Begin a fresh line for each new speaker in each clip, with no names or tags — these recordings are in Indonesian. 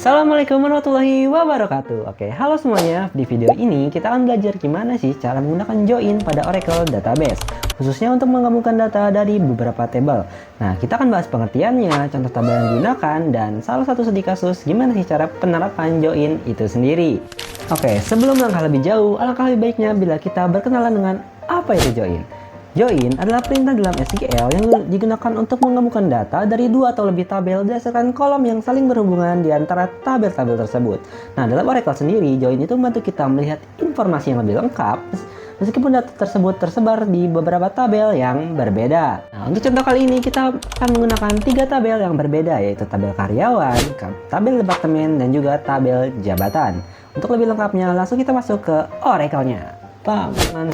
Assalamualaikum warahmatullahi wabarakatuh. Oke, halo semuanya. Di video ini kita akan belajar gimana sih cara menggunakan join pada Oracle Database, khususnya untuk menggabungkan data dari beberapa tabel. Nah, kita akan bahas pengertiannya, contoh tabel yang digunakan, dan salah satu studi kasus gimana sih cara penerapan join itu sendiri. Oke, sebelum langkah lebih jauh, alangkah lebih baiknya bila kita berkenalan dengan apa itu join. Join adalah perintah dalam SQL yang digunakan untuk menggabungkan data dari dua atau lebih tabel berdasarkan kolom yang saling berhubungan di antara tabel-tabel tersebut. Nah, dalam Oracle sendiri, join itu membantu kita melihat informasi yang lebih lengkap meskipun data tersebut tersebar di beberapa tabel yang berbeda. Nah, untuk contoh kali ini kita akan menggunakan 3 tabel yang berbeda, yaitu tabel karyawan, tabel departemen, dan juga tabel jabatan. Untuk lebih lengkapnya, langsung kita masuk ke Oracle-nya.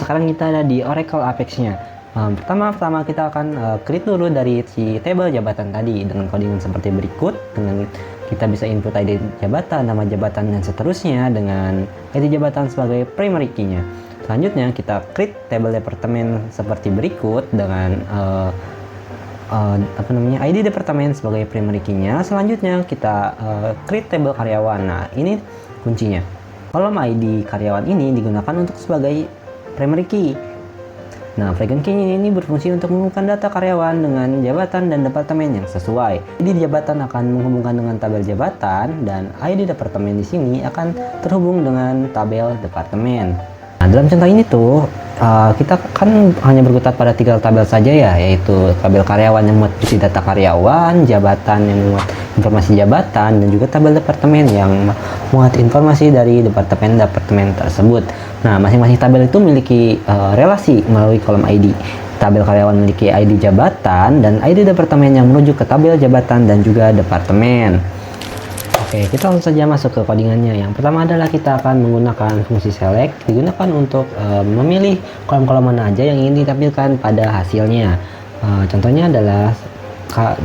Sekarang kita ada di Oracle Apex-nya. Pertama kita akan create dulu dari si tabel jabatan tadi dengan codingan seperti berikut. Dengan kita bisa input ID jabatan, nama jabatan, dan seterusnya dengan ID jabatan sebagai primary key-nya. Selanjutnya kita create tabel departemen seperti berikut dengan ID departemen sebagai primary key-nya. Selanjutnya kita create tabel karyawan. Nah, ini kuncinya. Kolom ID karyawan ini digunakan untuk sebagai primary key. Nah, fragment key ini berfungsi untuk menghubungkan data karyawan dengan jabatan dan departemen yang sesuai. ID jabatan akan menghubungkan dengan tabel jabatan dan ID departemen di sini akan terhubung dengan tabel departemen. Nah, dalam contoh ini tuh kita kan hanya berkutat pada 3 tabel saja ya, yaitu tabel karyawan yang memuat berisi data karyawan, jabatan yang memuat informasi jabatan, dan juga tabel departemen yang memuat informasi dari departemen tersebut. Nah, masing-masing tabel itu memiliki relasi melalui kolom ID. Tabel karyawan memiliki ID jabatan dan ID departemen yang merujuk ke tabel jabatan dan juga departemen. Oke, kita langsung saja masuk ke codingannya. Yang pertama adalah kita akan menggunakan fungsi select, digunakan untuk memilih kolom-kolom mana aja yang ingin ditampilkan pada hasilnya. Contohnya adalah k.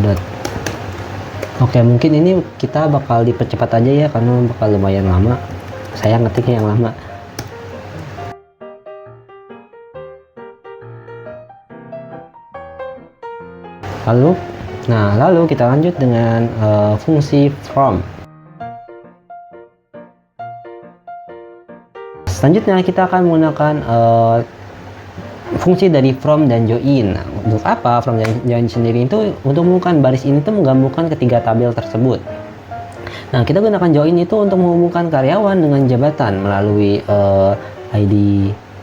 Oke, mungkin ini kita bakal dipercepat aja ya, karena bakal lumayan lama. Saya ngetiknya yang lama. Lalu kita lanjut dengan fungsi from. Selanjutnya kita akan menggunakan fungsi dari from dan join. Nah, untuk apa from dan join sendiri itu? Untuk menghubungkan baris ini tuh menggabungkan ketiga tabel tersebut. Nah, kita gunakan join itu untuk menghubungkan karyawan dengan jabatan melalui ID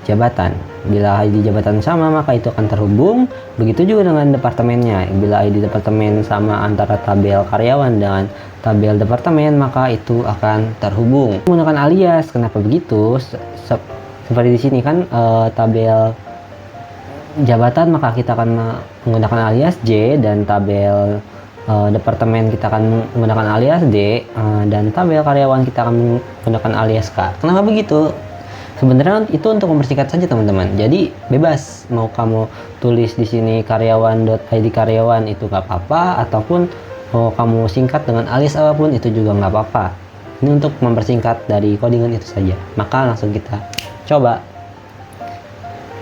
jabatan. Bila ID jabatan sama, maka itu akan terhubung. Begitu juga dengan departemennya. Bila ID departemen sama antara tabel karyawan dengan tabel departemen, maka itu akan terhubung. Menggunakan alias. Kenapa begitu? Seperti di sini kan tabel jabatan, maka kita akan menggunakan alias J, dan tabel departemen kita akan menggunakan alias D, dan tabel karyawan kita akan menggunakan alias K. Kenapa begitu? Sebenarnya itu untuk mempersingkat saja teman-teman. Jadi bebas mau kamu tulis di sini karyawan.id karyawan itu nggak apa-apa, ataupun mau kamu singkat dengan alias apapun itu juga nggak apa-apa. Ini untuk mempersingkat dari codingan itu saja. Maka langsung kita coba.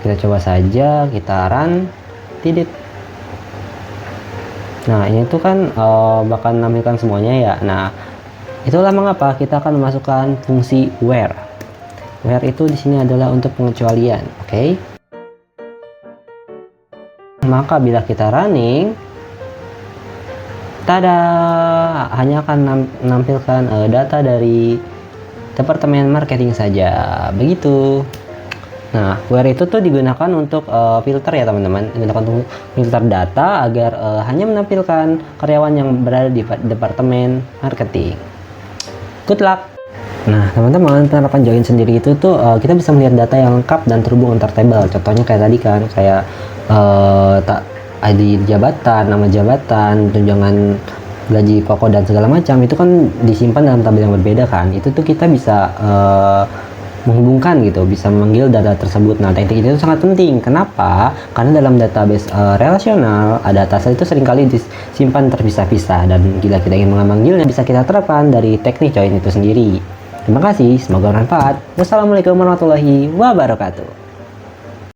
Kita coba saja, kita run, titik. Nah, ini tuh kan bakal menampilkan semuanya ya. Nah, itulah mengapa kita akan memasukkan fungsi where. Where itu di sini adalah untuk pengecualian, oke? Maka bila kita running, tada, hanya akan menampilkan data dari departemen marketing saja, begitu. Nah, where itu tuh digunakan untuk filter ya teman-teman, digunakan untuk filter data agar hanya menampilkan karyawan yang berada di departemen marketing. Good luck! Nah, teman-teman, penerapan join sendiri itu tuh kita bisa melihat data yang lengkap dan terhubung antar tabel. Contohnya kayak tadi kan, kayak ID jabatan, nama jabatan, tunjangan gaji pokok dan segala macam itu kan disimpan dalam tabel yang berbeda kan. Itu tuh kita bisa menghubungkan gitu, bisa memanggil data tersebut. Nah, teknik itu sangat penting. Kenapa? Karena dalam database relasional, data itu seringkali disimpan terpisah-pisah, dan bila kita ingin memanggilnya bisa kita terapkan dari teknik join itu sendiri. Terima kasih, semoga bermanfaat. Wassalamualaikum warahmatullahi wabarakatuh.